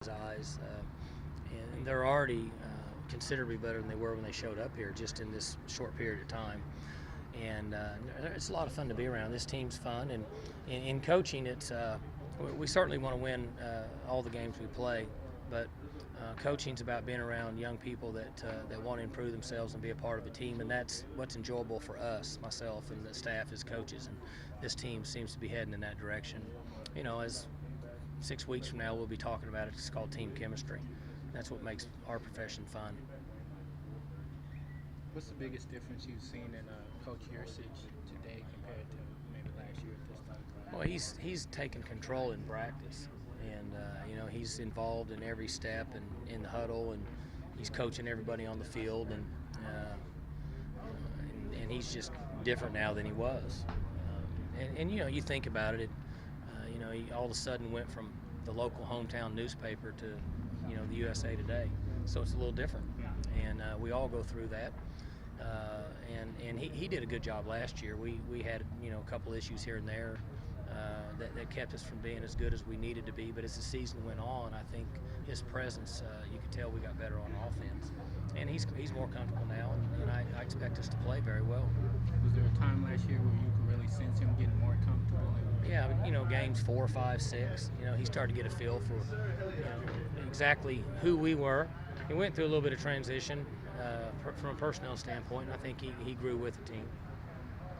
his eyes, and they're already considerably better than they were when they showed up here, just in this short period of time. And it's a lot of fun to be around. This team's fun, and in coaching, we certainly want to win all the games we play, but coaching's about being around young people that want to improve themselves and be a part of a team, and that's what's enjoyable for us, myself and the staff as coaches. And this team seems to be heading in that direction. As 6 weeks from now we'll be talking about it. It's called team chemistry. That's what makes our profession fun. What's the biggest difference you've seen in Coach Yursich today compared to maybe last year at this time? Well, he's taken control in practice, and he's involved in every step and in the huddle, and he's coaching everybody on the field, and he's just different now than he was. You think about it, he all of a sudden went from the local hometown newspaper to the USA Today, so it's a little different, and we all go through that. And he did a good job last year. We had a couple issues here and there that kept us from being as good as we needed to be. But as the season went on, I think his presence, you could tell we got better on offense. And he's more comfortable now, and I expect us to play very well. Was there a time last year where you could really sense him getting more comfortable? Yeah, games 4, 5, 6. He started to get a feel for exactly who we were. He went through a little bit of transition from a personnel standpoint, and I think he grew with the team.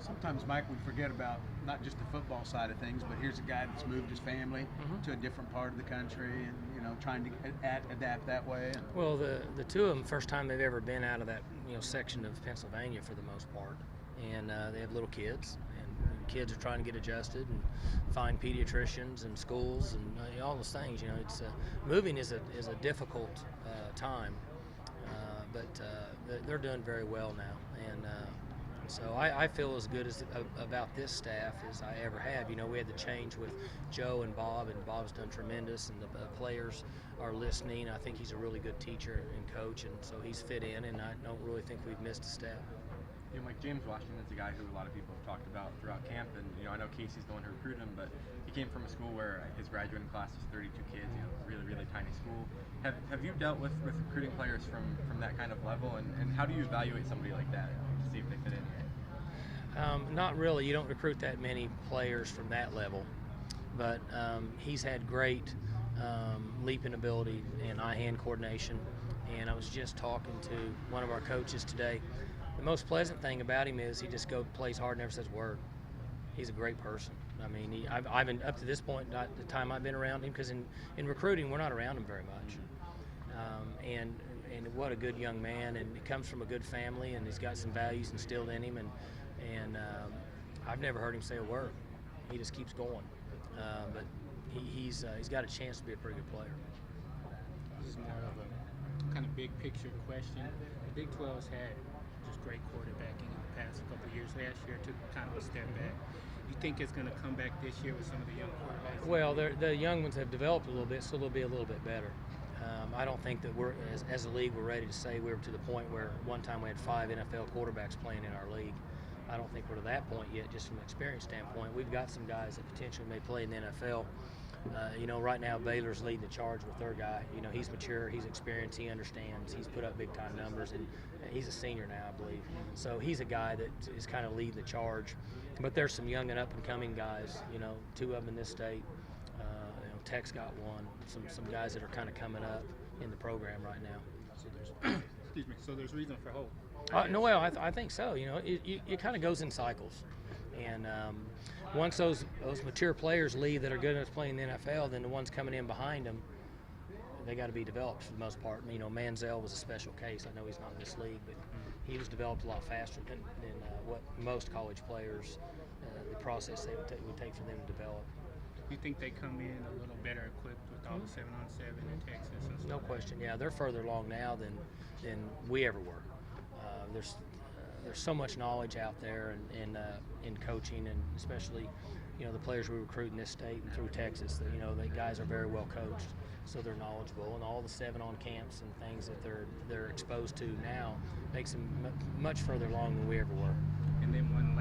Sometimes, Mike, we forget about not just the football side of things, but here's a guy that's moved his family to a different part of the country, and trying to adapt that way. Well, the two of them, first time they've ever been out of that section of Pennsylvania for the most part, and they have little kids, and kids are trying to get adjusted and find pediatricians and schools and all those things. It's moving is a difficult time, but they're doing very well now, and so I feel as good about this staff as I ever have. We had the change with Joe and Bob, and Bob's done tremendous, and the players are listening. I think he's a really good teacher and coach, and so he's fit in, and I don't really think we've missed a step. Like James Washington's a guy who a lot of people have talked about throughout camp, and I know Casey's the one who recruited him, but he came from a school where his graduating class is 32 kids, really, really tiny school. Have you dealt with recruiting players from that kind of level, and how do you evaluate somebody like that to see if they fit in here? Not really. You don't recruit that many players from that level, but he's had great leaping ability and eye-hand coordination, and I was just talking to one of our coaches today. The most pleasant thing about him is he just plays hard, never says a word. He's a great person. I've been up to this point, not the time I've been around him, because in recruiting we're not around him very much. And what a good young man, and he comes from a good family, and he's got some values instilled in him, and I've never heard him say a word. He just keeps going, but he's got a chance to be a pretty good player. This is more of a kind of big picture question. The Big 12's had just great quarterbacking in the past couple of years. Last year took kind of a step back. You think it's going to come back this year with some of the young quarterbacks? Well, the young ones have developed a little bit, so they'll be a little bit better. I don't think that we're, as a league, we're ready to say we're to the point where one time we had 5 NFL quarterbacks playing in our league. I don't think we're to that point yet, just from an experience standpoint. We've got some guys that potentially may play in the NFL. Right now Baylor's leading the charge with their guy. He's mature, he's experienced, he understands, he's put up big-time numbers, and he's a senior now, I believe. So he's a guy that is kind of leading the charge. But there's some young and up-and-coming guys, 2 of them in this state. Tech's got one, some guys that are kind of coming up in the program right now. So there's, excuse me, so there's reason for hope. No, well, I think so. It kind of goes in cycles, and once those mature players leave that are good enough to play in the NFL, then the ones coming in behind them, they got to be developed for the most part. Manziel was a special case. I know he's not in this league, but he was developed a lot faster than what most college players, the process they would take for them to develop. You think they come in a little better equipped with all the 7-on-7 in Texas and stuff? No question. Yeah, they're further along now than we ever were. There's so much knowledge out there in coaching, and especially the players we recruit in this state and through Texas. The guys are very well coached, so they're knowledgeable, and all the 7-on camps and things that they're exposed to now makes them much further along than we ever were. And then one last